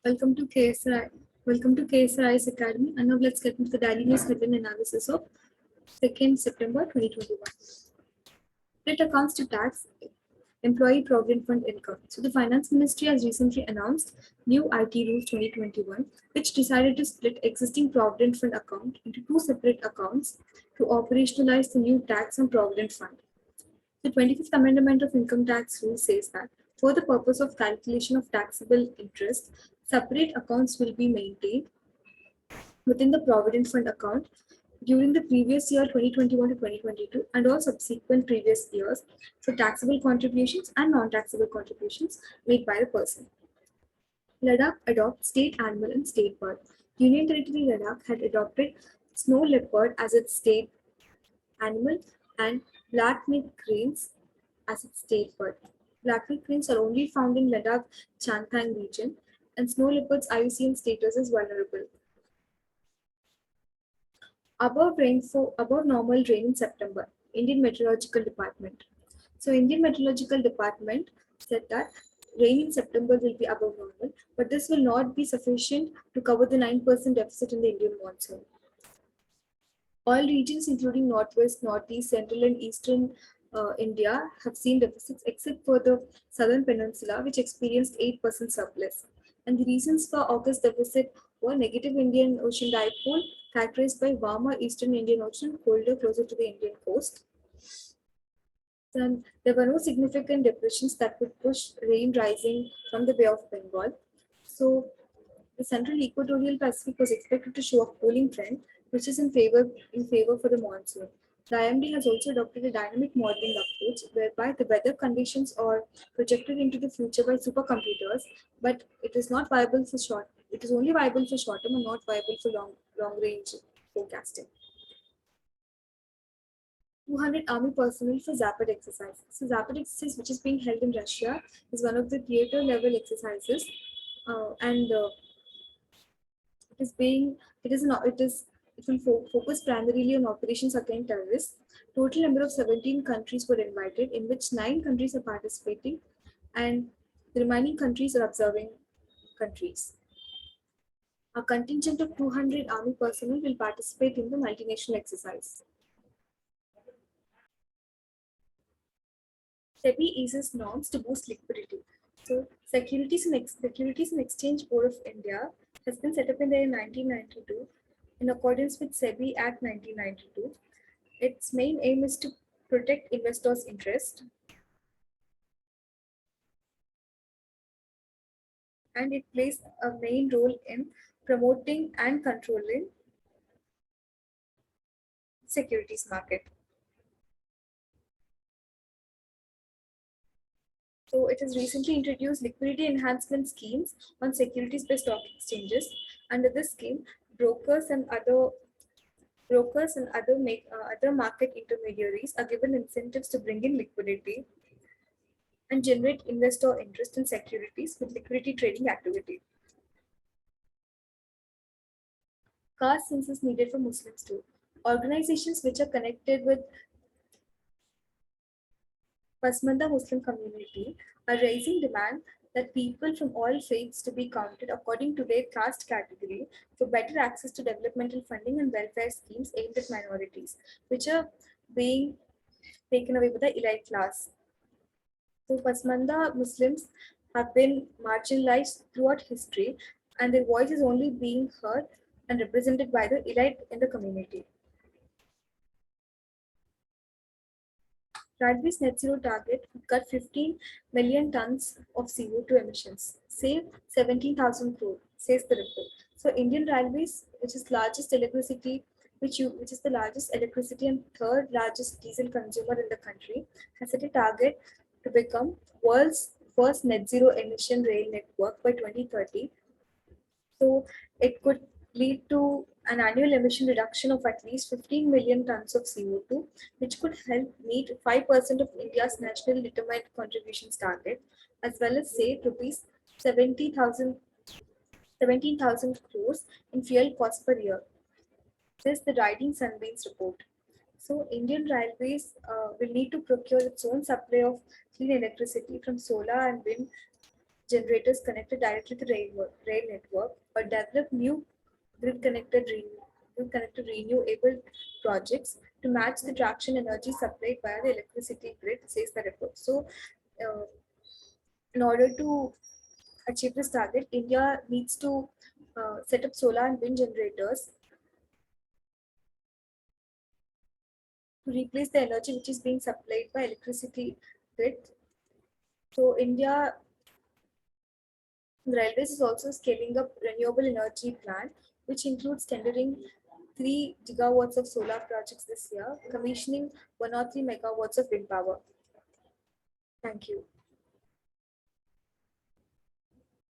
Welcome to KSRI. Welcome to KSRI's Academy. And now let's get into the daily news headline analysis of 2nd September 2021. Split accounts to tax employee provident fund income. So the Finance Ministry has recently announced new IT rules 2021, which decided to split existing provident fund account into two separate accounts to operationalize the new tax and provident fund. The 25th Amendment of Income Tax Rule says that for the purpose of calculation of taxable interest, separate accounts will be maintained within the Provident Fund account during the previous year 2021 to 2022 and all subsequent previous years for taxable contributions and non-taxable contributions made by the person. Ladakh adopts state animal and state bird. Union Territory Ladakh had adopted snow leopard as its state animal and black-necked cranes as its state bird. Black-necked cranes are only found in Ladakh Changthang region, and snow leopards' IUCN status is vulnerable. Above normal rain in September, Indian Meteorological Department. So Indian Meteorological Department said that rain in September will be above normal, but this will not be sufficient to cover the 9% deficit in the Indian monsoon. All regions, including Northwest, Northeast, Central, and Eastern India, have seen deficits except for the Southern Peninsula, which experienced 8% surplus. And the reasons for August deficit were negative Indian Ocean dipole, characterized by warmer Eastern Indian Ocean, colder closer to the Indian coast. Then there were no significant depressions that would push rain rising from the Bay of Bengal. So the Central Equatorial Pacific was expected to show a cooling trend, which is in favor for the monsoon. The IMD has also adopted a dynamic modeling approach whereby the weather conditions are projected into the future by supercomputers, but it is not viable for short. It is only viable for short term and not viable for long range forecasting. 200 army personnel for Zapad exercise. So Zapad exercise, which is being held in Russia, is one of the theater level exercises, and it will focus primarily on operations against terrorists. Total number of 17 countries were invited, in which 9 countries are participating, and the remaining countries are observing countries. A contingent of 200 army personnel will participate in the multinational exercise. SEBI eases norms to boost liquidity. So, Securities and Exchange Board of India has been set up in the year 1992 in accordance with SEBI Act 1992. Its main aim is to protect investors' interest, and it plays a main role in promoting and controlling securities market. So it has recently introduced liquidity enhancement schemes on securities-based stock exchanges. Under this scheme, brokers and other market intermediaries are given incentives to bring in liquidity and generate investor interest in securities with liquidity trading activity. Caste census needed for Muslims too. Organizations which are connected with Pasmanda Muslim community are raising demand that people from all faiths to be counted according to their caste category for better access to developmental funding and welfare schemes aimed at minorities, which are being taken away by the elite class. So Pasmanda Muslims have been marginalized throughout history, and their voice is only being heard and represented by the elite in the community. Railway's net zero target would cut 15 million tons of CO2 emissions, save 17,000 crore, says the report. So Indian Railways, which is the largest electricity and third largest diesel consumer in the country, has set a target to become world's first net zero emission rail network by 2030. So it could lead to an annual emission reduction of at least 15 million tons of CO2, which could help meet 5% of India's nationally determined contributions target, as well as save rupees 17,000 crores in fuel costs per year. This is the Riding Sunbeams report. So Indian Railways will need to procure its own supply of clean electricity from solar and wind generators connected directly to rail network, or develop new grid-connected renewable projects to match the traction energy supplied by the electricity grid, says the report. So, uh, in order to achieve this target, India needs to set up solar and wind generators to replace the energy which is being supplied by electricity grid. So India Railways is also scaling up renewable energy plant, which includes tendering 3 gigawatts of solar projects this year, commissioning 103 megawatts of wind power. Thank you.